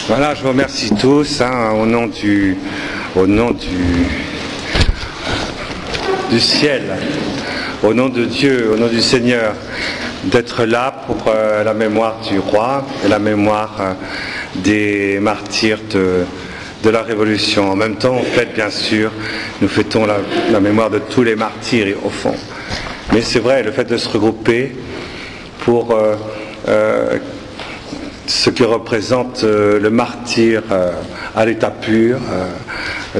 Voilà, je vous remercie tous au nom du ciel, au nom de Dieu, au nom du Seigneur, d'être là pour la mémoire du roi et la mémoire des martyrs de la Révolution. En même temps, on fête, bien sûr, nous fêtons la mémoire de tous les martyrs au fond. Mais c'est vrai, le fait de se regrouper pour ce qui représente le martyr à l'état pur,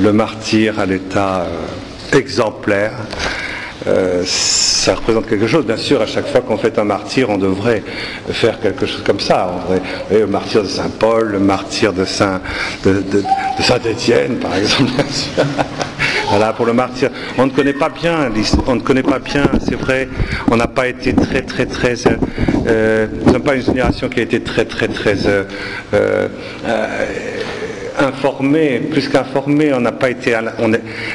le martyr à l'état exemplaire, ça représente quelque chose. Bien sûr, à chaque fois qu'on fait un martyr, on devrait faire quelque chose comme ça. Le martyr de Saint Paul, le martyr de Saint-Étienne, par exemple. Voilà, pour le martyr. On ne connaît pas bien, c'est vrai, on n'a pas été nous sommes pas une génération qui a été très informé, plus qu'informé, on n'a pas été.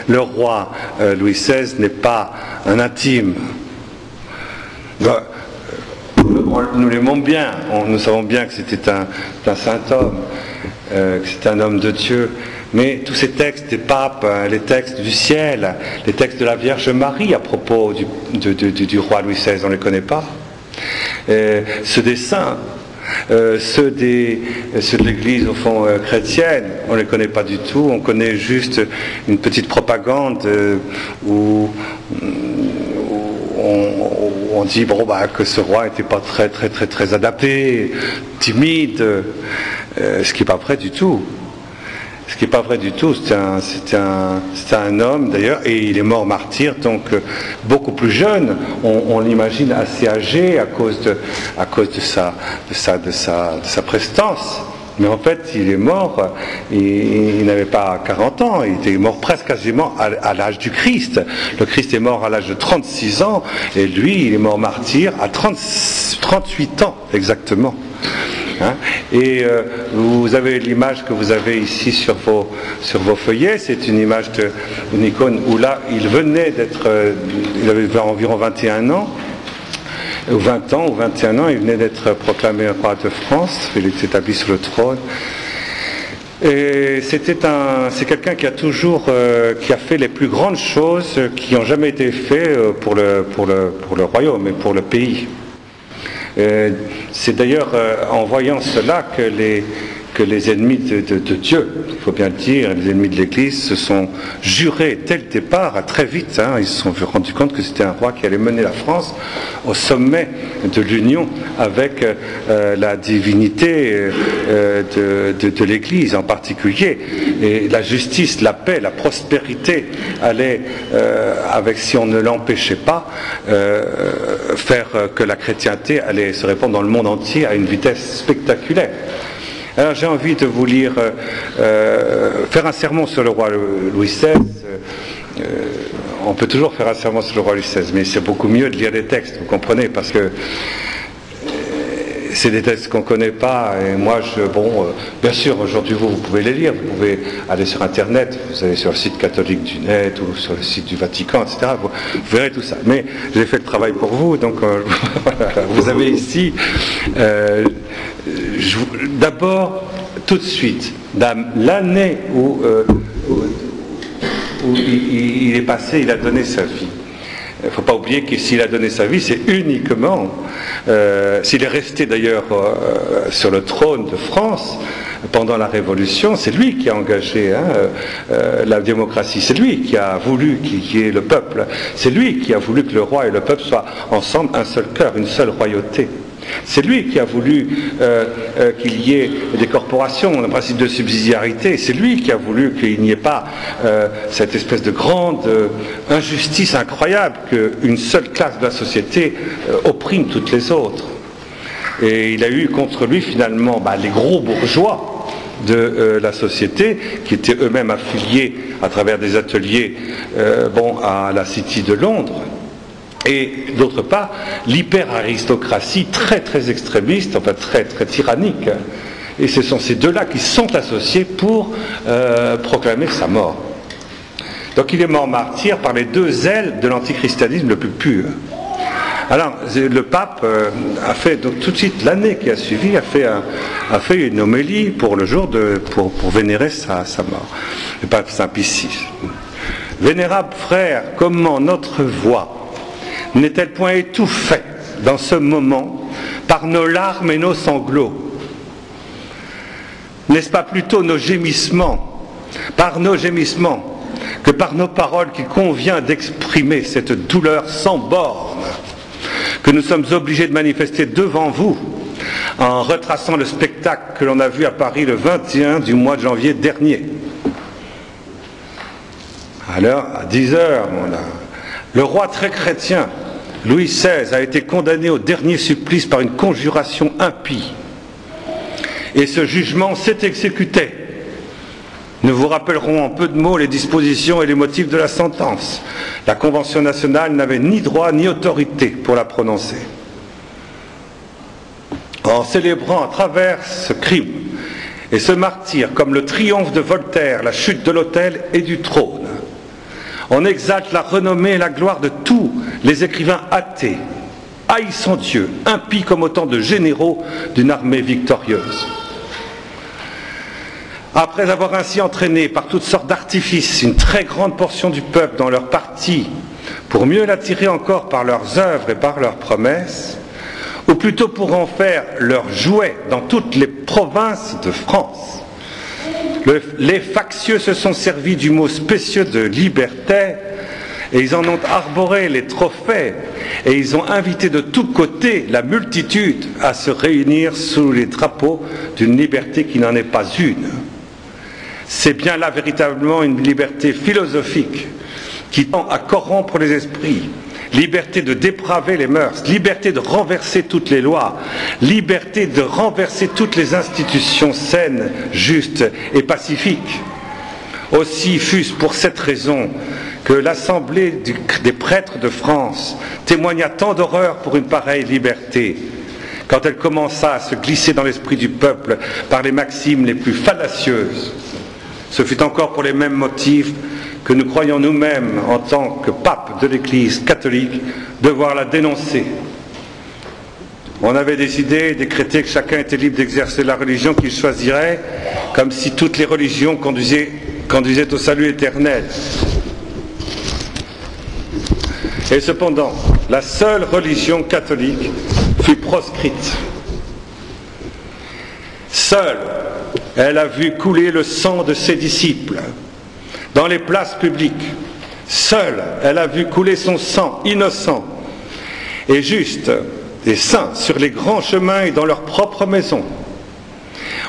Le roi Louis XVI n'est pas un intime. Nous l'aimons bien, nous savons bien que c'était un saint homme, que c'était un homme de Dieu. Mais tous ces textes des papes, les textes du ciel, les textes de la Vierge Marie à propos du roi Louis XVI, on ne les connaît pas. Ceux des saints. Ceux de l'Église au fond chrétienne, on ne les connaît pas du tout, on connaît juste une petite propagande où on dit que ce roi n'était pas très adapté, timide, ce qui n'est pas vrai du tout. Ce qui n'est pas vrai du tout, c'est un homme d'ailleurs, et il est mort martyr, donc beaucoup plus jeune, on l'imagine assez âgé à cause de sa prestance. Mais en fait, il est mort, il n'avait pas 40 ans, il était mort presque quasiment à l'âge du Christ. Le Christ est mort à l'âge de 36 ans, et lui, il est mort martyr à 38 ans exactement. Et vous avez l'image que vous avez ici sur vos feuillets, c'est une image d'une icône où là, il avait environ 21 ans, ou 20 ans, ou 21 ans, il venait d'être proclamé roi de France, il est établi sur le trône. Et c'est quelqu'un qui a fait les plus grandes choses qui n'ont jamais été faites pour le royaume et pour le pays. C'est d'ailleurs en voyant cela que les ennemis de Dieu, il faut bien le dire, les ennemis de l'Église se sont jurés dès le départ, très vite, ils se sont rendus compte que c'était un roi qui allait mener la France au sommet de l'union avec la divinité de l'Église en particulier. Et la justice, la paix, la prospérité allaient, si on ne l'empêchait pas, faire que la chrétienté allait se répandre dans le monde entier à une vitesse spectaculaire. Alors j'ai envie de vous lire, faire un sermon sur le roi Louis XVI. On peut toujours faire un sermon sur le roi Louis XVI, mais c'est beaucoup mieux de lire des textes, vous comprenez, parce que c'est des textes qu'on ne connaît pas. Et moi, bien sûr, aujourd'hui, vous pouvez les lire. Vous pouvez aller sur Internet, vous allez sur le site catholique du Net ou sur le site du Vatican, etc. Vous verrez tout ça. Mais j'ai fait le travail pour vous, donc vous avez ici... D'abord, tout de suite, l'année où il est passé, il a donné sa vie. Il ne faut pas oublier que s'il a donné sa vie, c'est uniquement, s'il est resté d'ailleurs sur le trône de France pendant la Révolution, c'est lui qui a engagé la démocratie, c'est lui qui a voulu qu'il y ait le peuple, c'est lui qui a voulu que le roi et le peuple soient ensemble un seul cœur, une seule royauté. C'est lui qui a voulu qu'il y ait des corporations, le principe de subsidiarité. C'est lui qui a voulu qu'il n'y ait pas cette espèce de grande injustice incroyable qu'une seule classe de la société opprime toutes les autres. Et il a eu contre lui finalement les gros bourgeois de la société qui étaient eux-mêmes affiliés à travers des ateliers à la City de Londres. Et d'autre part, l'hyper-aristocratie très extrémiste, enfin très tyrannique. Et ce sont ces deux-là qui sont associés pour proclamer sa mort. Donc il est mort martyr par les deux ailes de l'antichristianisme le plus pur. Alors, le pape a fait, donc tout de suite, l'année qui a suivi, a fait une homélie pour le jour pour vénérer sa mort. Le pape Saint Pie VI. Vénérable frère, comment notre voix n'est-elle point étouffée dans ce moment par nos larmes et nos sanglots? N'est-ce pas plutôt nos gémissements, par nos gémissements, que par nos paroles qu'il convient d'exprimer cette douleur sans borne que nous sommes obligés de manifester devant vous en retraçant le spectacle que l'on a vu à Paris le 21 du mois de janvier dernier. Alors, à 10 heures, le roi très chrétien, Louis XVI, a été condamné au dernier supplice par une conjuration impie. Et ce jugement s'est exécuté. Nous vous rappellerons en peu de mots les dispositions et les motifs de la sentence. La Convention nationale n'avait ni droit ni autorité pour la prononcer. En célébrant à travers ce crime et ce martyre comme le triomphe de Voltaire, la chute de l'autel et du trône, on exalte la renommée et la gloire de tous les écrivains athées, haïssant Dieu, impies comme autant de généraux d'une armée victorieuse. Après avoir ainsi entraîné par toutes sortes d'artifices une très grande portion du peuple dans leur parti, pour mieux l'attirer encore par leurs œuvres et par leurs promesses, ou plutôt pour en faire leur jouet dans toutes les provinces de France, les factieux se sont servis du mot spécieux de liberté, et ils en ont arboré les trophées, et ils ont invité de tous côtés la multitude à se réunir sous les drapeaux d'une liberté qui n'en est pas une. C'est bien là véritablement une liberté philosophique qui tend à corrompre les esprits, liberté de dépraver les mœurs, liberté de renverser toutes les lois, liberté de renverser toutes les institutions saines, justes et pacifiques. Aussi fut-ce pour cette raison que l'Assemblée des prêtres de France témoigna tant d'horreur pour une pareille liberté, quand elle commença à se glisser dans l'esprit du peuple par les maximes les plus fallacieuses. Ce fut encore pour les mêmes motifs que nous croyons nous-mêmes, en tant que pape de l'Église catholique, devoir la dénoncer. On avait décidé, décrété que chacun était libre d'exercer la religion qu'il choisirait, comme si toutes les religions conduisaient au salut éternel. Et cependant, la seule religion catholique fut proscrite. Seule, elle a vu couler le sang de ses disciples dans les places publiques. Seule, elle a vu couler son sang innocent et juste et saint sur les grands chemins et dans leur propre maison.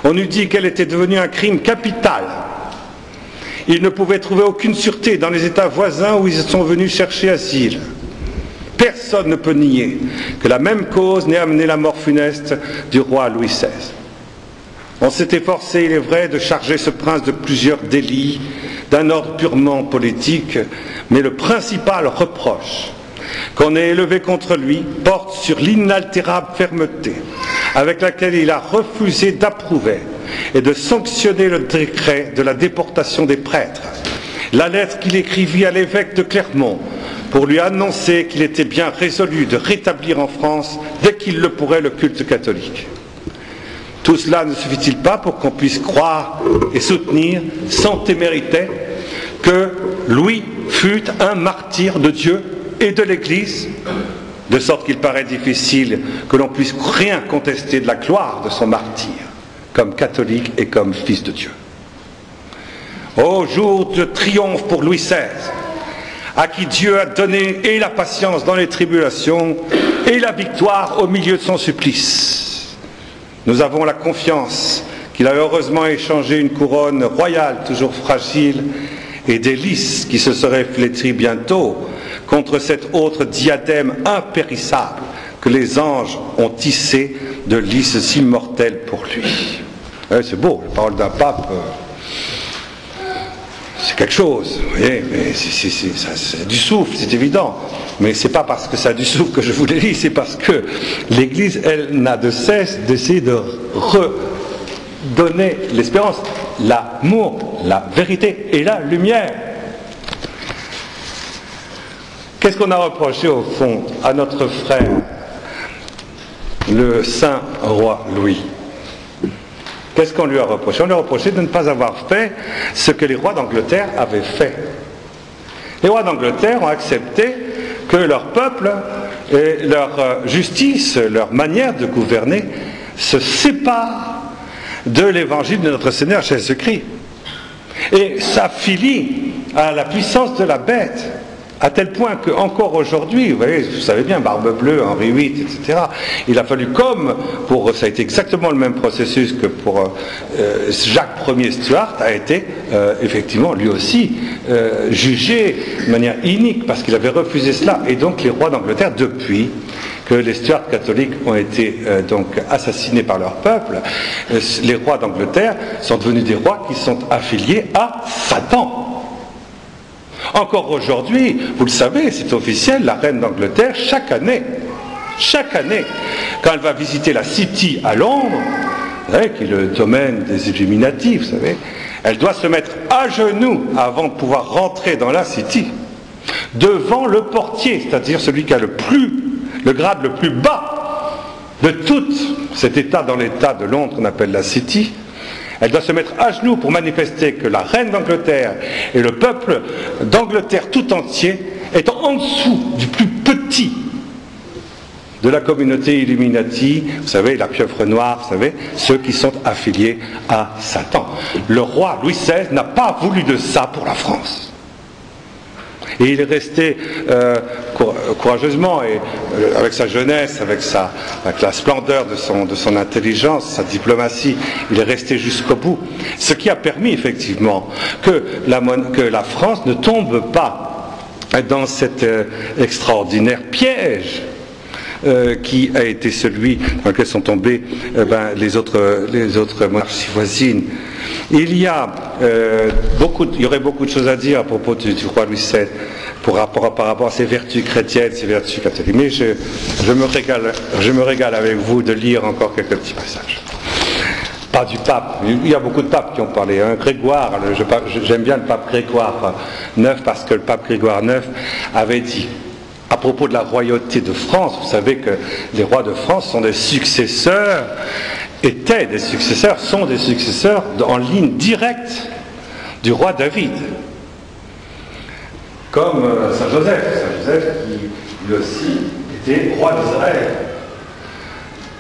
On eût dit qu'elle était devenue un crime capital. Ils ne pouvaient trouver aucune sûreté dans les États voisins où ils sont venus chercher asile. Personne ne peut nier que la même cause n'ait amené la mort funeste du roi Louis XVI. On s'est efforcé, il est vrai, de charger ce prince de plusieurs délits d'un ordre purement politique, mais le principal reproche qu'on ait élevé contre lui porte sur l'inaltérable fermeté avec laquelle il a refusé d'approuver et de sanctionner le décret de la déportation des prêtres, la lettre qu'il écrivit à l'évêque de Clermont pour lui annoncer qu'il était bien résolu de rétablir en France, dès qu'il le pourrait, le culte catholique. Tout cela ne suffit-il pas pour qu'on puisse croire et soutenir, sans témérité, que Louis fut un martyr de Dieu et de l'Église, de sorte qu'il paraît difficile que l'on puisse rien contester de la gloire de son martyr, comme catholique et comme fils de Dieu. Ô jour de triomphe pour Louis XVI, à qui Dieu a donné et la patience dans les tribulations et la victoire au milieu de son supplice. Nous avons la confiance qu'il a heureusement échangé une couronne royale toujours fragile et des lys qui se seraient flétris bientôt contre cet autre diadème impérissable que les anges ont tissé de lys immortels pour lui. C'est beau, la parole d'un pape, c'est quelque chose, vous voyez, mais ça a du souffle, c'est évident. Mais c'est pas parce que ça a du souffle que je vous les lis, c'est parce que l'Église, elle, n'a de cesse d'essayer de redonner l'espérance, l'amour, la vérité et la lumière. Qu'est-ce qu'on a reproché au fond à notre frère, le saint roi Louis? Qu'est-ce qu'on lui a reproché? On lui a reproché de ne pas avoir fait ce que les rois d'Angleterre avaient fait. Les rois d'Angleterre ont accepté que leur peuple et leur justice, leur manière de gouverner se séparent de l'évangile de notre Seigneur Jésus-Christ et s'affilient à la puissance de la bête, à tel point qu'encore aujourd'hui, vous savez bien, Barbe Bleue, Henri VIII, etc., il a fallu ça a été exactement le même processus que pour Jacques Ier Stuart, a été effectivement lui aussi jugé de manière inique parce qu'il avait refusé cela. Et donc les rois d'Angleterre, depuis que les Stuarts catholiques ont été donc assassinés par leur peuple, les rois d'Angleterre sont devenus des rois qui sont affiliés à Satan. Encore aujourd'hui, vous le savez, c'est officiel, la reine d'Angleterre, chaque année, quand elle va visiter la City à Londres, vous savez, qui est le domaine des Illuminati, vous savez, elle doit se mettre à genoux avant de pouvoir rentrer dans la City, devant le portier, c'est-à-dire celui qui a le grade le plus bas de tout cet état dans l'état de Londres qu'on appelle la City. Elle doit se mettre à genoux pour manifester que la reine d'Angleterre et le peuple d'Angleterre tout entier est en dessous du plus petit de la communauté Illuminati, vous savez, la pieuvre noire, vous savez, ceux qui sont affiliés à Satan. Le roi Louis XVI n'a pas voulu de ça pour la France. Et il est resté courageusement, et avec sa jeunesse, avec la splendeur de son intelligence, sa diplomatie, il est resté jusqu'au bout. Ce qui a permis effectivement que la France ne tombe pas dans cet extraordinaire piège qui a été celui dans lequel sont tombés les autres monarchies voisines. Il y aurait beaucoup de choses à dire à propos du roi Louis XVI par rapport à ses vertus chrétiennes, ses vertus catholiques. Mais je me régale avec vous de lire encore quelques petits passages. Pas du pape, il y a beaucoup de papes qui ont parlé. Grégoire, j'aime bien le pape Grégoire IX parce que le pape Grégoire IX avait dit à propos de la royauté de France, vous savez que les rois de France sont des successeurs, sont des successeurs en ligne directe du roi David. Comme Saint Joseph qui lui aussi était roi d'Israël.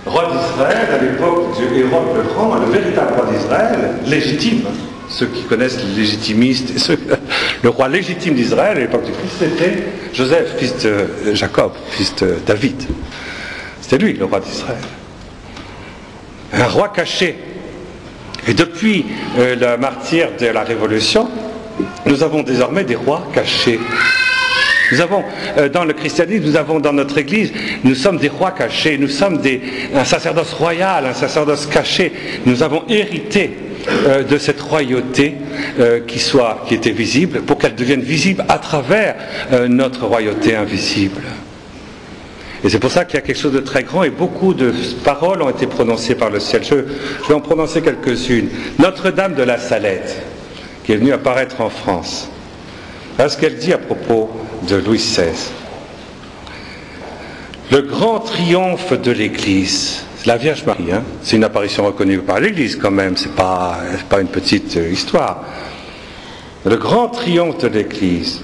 Roi d'Israël à l'époque de Hérode le Grand, le véritable roi d'Israël, légitime. Ceux qui connaissent les légitimistes, le roi légitime d'Israël à l'époque du Christ, c'était Joseph, fils de Jacob, fils de David. C'était lui, le roi d'Israël. Un roi caché. Et depuis le martyre de la Révolution, nous avons désormais des rois cachés. Nous avons, dans le christianisme, nous avons dans notre Église, nous sommes des rois cachés, nous sommes un sacerdoce royal, un sacerdoce caché. Nous avons hérité de cette royauté qui était visible, pour qu'elle devienne visible à travers notre royauté invisible. Et c'est pour ça qu'il y a quelque chose de très grand et beaucoup de paroles ont été prononcées par le ciel. Je vais en prononcer quelques-unes. Notre-Dame de la Salette, qui est venue apparaître en France. Voilà ce qu'elle dit à propos de Louis XVI. Le grand triomphe de l'Église, c'est la Vierge Marie, hein, c'est une apparition reconnue par l'Église quand même, c'est pas une petite histoire. Le grand triomphe de l'Église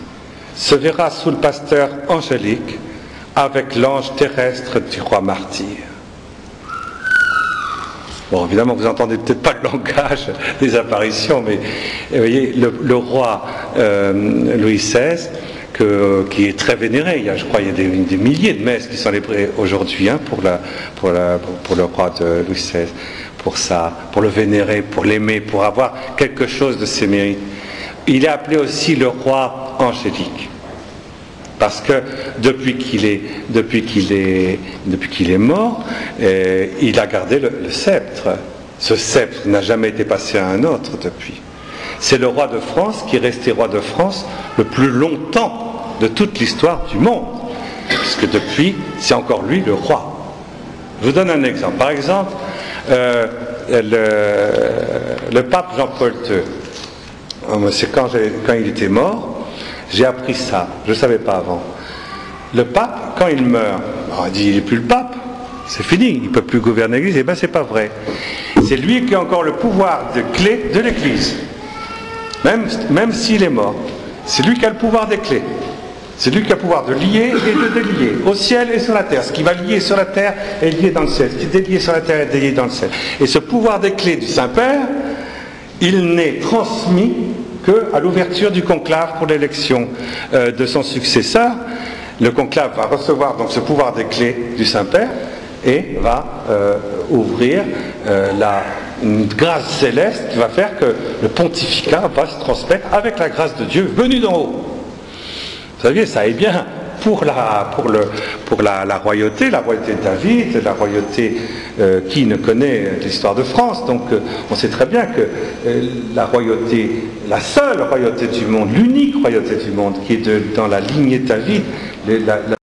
se verra sous le pasteur angélique avec l'ange terrestre du roi martyr. Bon, évidemment, vous n'entendez peut-être pas le langage des apparitions, mais vous voyez, le roi Louis XVI, qui est très vénéré, je crois qu'il y a des milliers de messes qui sont célébrées aujourd'hui pour le roi de Louis XVI, pour le vénérer, pour l'aimer, pour avoir quelque chose de ses mérites. Il est appelé aussi le roi angélique. Parce que depuis qu'il est mort, il a gardé le sceptre. Ce sceptre n'a jamais été passé à un autre depuis. C'est le roi de France qui est resté roi de France le plus longtemps de toute l'histoire du monde. Puisque depuis, c'est encore lui le roi. Je vous donne un exemple. Par exemple, le pape Jean-Paul II, c'est quand il était mort, j'ai appris ça, je ne savais pas avant. le pape, quand il meurt, on dit il n'est plus le pape, c'est fini, il ne peut plus gouverner l'Église. Eh bien, c'est pas vrai. C'est lui qui a encore le pouvoir de clé de l'Église. Même s'il est mort. C'est lui qui a le pouvoir des clés. C'est lui qui a le pouvoir de lier et de délier, au ciel et sur la terre. Ce qui va lier sur la terre est lié dans le ciel. Ce qui est délié sur la terre est délié dans le ciel. Et ce pouvoir des clés du Saint-Père, il n'est transmis qu'à l'ouverture du conclave pour l'élection de son successeur. Le conclave va recevoir donc ce pouvoir des clés du Saint-Père et va ouvrir une grâce céleste qui va faire que le pontificat va se transmettre avec la grâce de Dieu venue d'en haut. Vous savez, ça est bien pour la royauté de David, la royauté qui ne connaît l'histoire de France. Donc on sait très bien que la royauté, la seule royauté du monde, l'unique royauté du monde qui est dans la lignée de David,